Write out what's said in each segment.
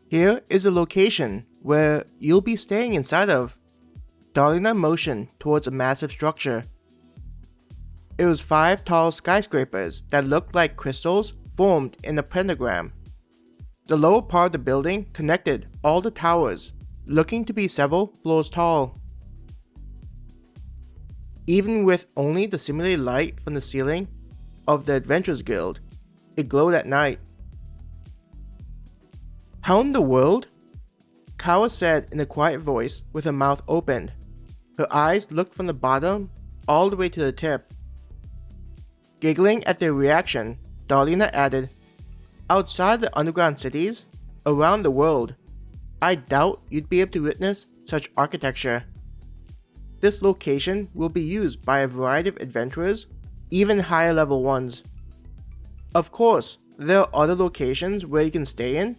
Here is a location where you'll be staying inside of. Darlina motioned towards a massive structure. It was 5 tall skyscrapers that looked like crystals formed in a pentagram. The lower part of the building connected all the towers, looking to be several floors tall. Even with only the simulated light from the ceiling of the Adventurers Guild, it glowed at night. "How in the world?" Kawa said in a quiet voice with her mouth opened. Her eyes looked from the bottom all the way to the tip. Giggling at their reaction, Darlina added, "Outside the underground cities, around the world, I doubt you'd be able to witness such architecture. This location will be used by a variety of adventurers, even higher level ones. Of course, there are other locations where you can stay in,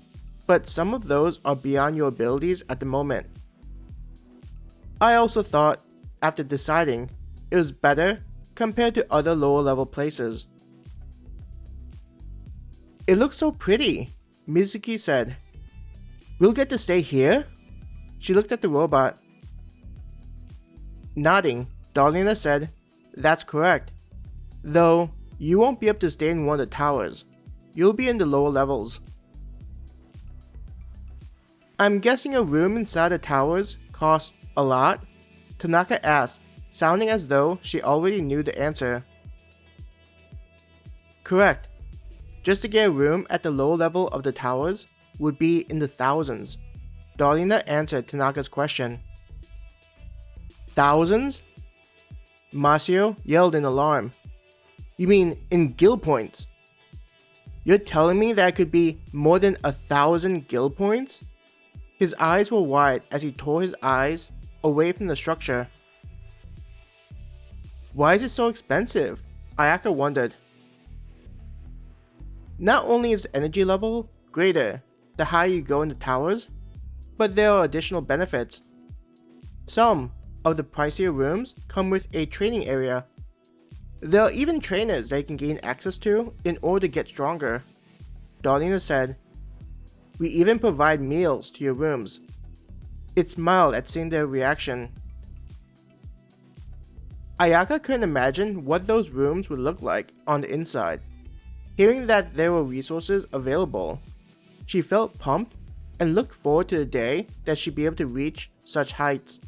but some of those are beyond your abilities at the moment. I also thought, after deciding, it was better compared to other lower level places." "It looks so pretty," Mizuki said. "We'll get to stay here?" She looked at the robot. Nodding, Darlina said, "That's correct. Though, you won't be able to stay in one of the towers. You'll be in the lower levels." "I'm guessing a room inside the towers costs a lot?" Tanaka asked, sounding as though she already knew the answer. "Correct. Just to get a room at the lower level of the towers would be in the thousands," Darlina answered Tanaka's question. "Thousands?" Masio yelled in alarm. "You mean in guild points? You're telling me that it could be more than 1,000 guild points?" His eyes were wide as he tore his eyes away from the structure. "Why is it so expensive?" Ayaka wondered. "Not only is the energy level greater the higher you go in the towers, but there are additional benefits. Some of the pricier rooms come with a training area. There are even trainers that you can gain access to in order to get stronger," Darlina said. "We even provide meals to your rooms." It smiled at seeing their reaction. Ayaka couldn't imagine what those rooms would look like on the inside. Hearing that there were resources available, she felt pumped and looked forward to the day that she'd be able to reach such heights.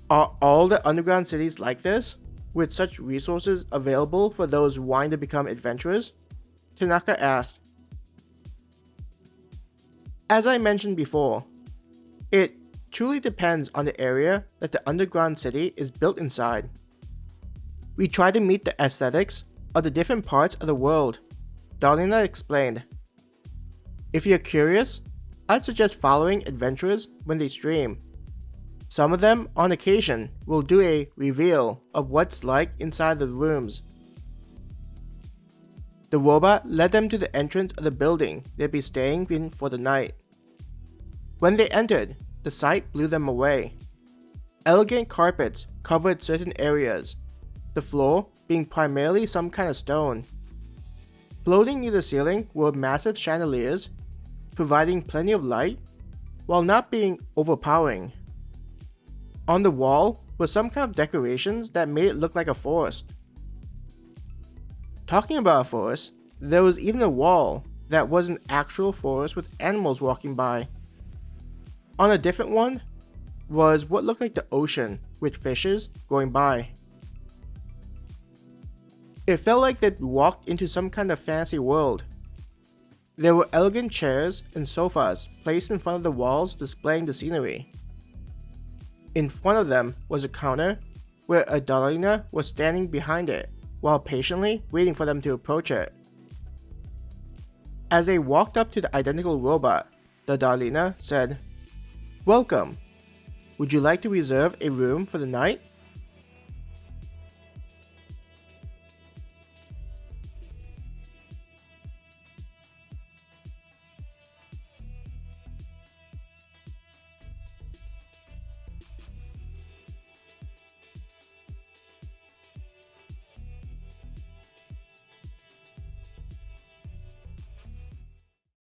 "Are all the underground cities like this, with such resources available for those wanting to become adventurers?" Tanaka asked. "As I mentioned before, it truly depends on the area that the underground city is built inside. We try to meet the aesthetics of the different parts of the world," Darlina explained. "If you're curious, I'd suggest following adventurers when they stream. Some of them, on occasion, will do a reveal of what's like inside the rooms." The robot led them to the entrance of the building they'd be staying in for the night. When they entered, the sight blew them away. Elegant carpets covered certain areas, the floor being primarily some kind of stone. Floating near the ceiling were massive chandeliers, providing plenty of light while not being overpowering. On the wall were some kind of decorations that made it look like a forest. Talking about a forest, there was even a wall that was an actual forest with animals walking by. On a different one was what looked like the ocean with fishes going by. It felt like they'd walked into some kind of fantasy world. There were elegant chairs and sofas placed in front of the walls displaying the scenery. In front of them was a counter where a Darlina was standing behind it while patiently waiting for them to approach it. As they walked up to the identical robot, the Darlina said, "Welcome. Would you like to reserve a room for the night?"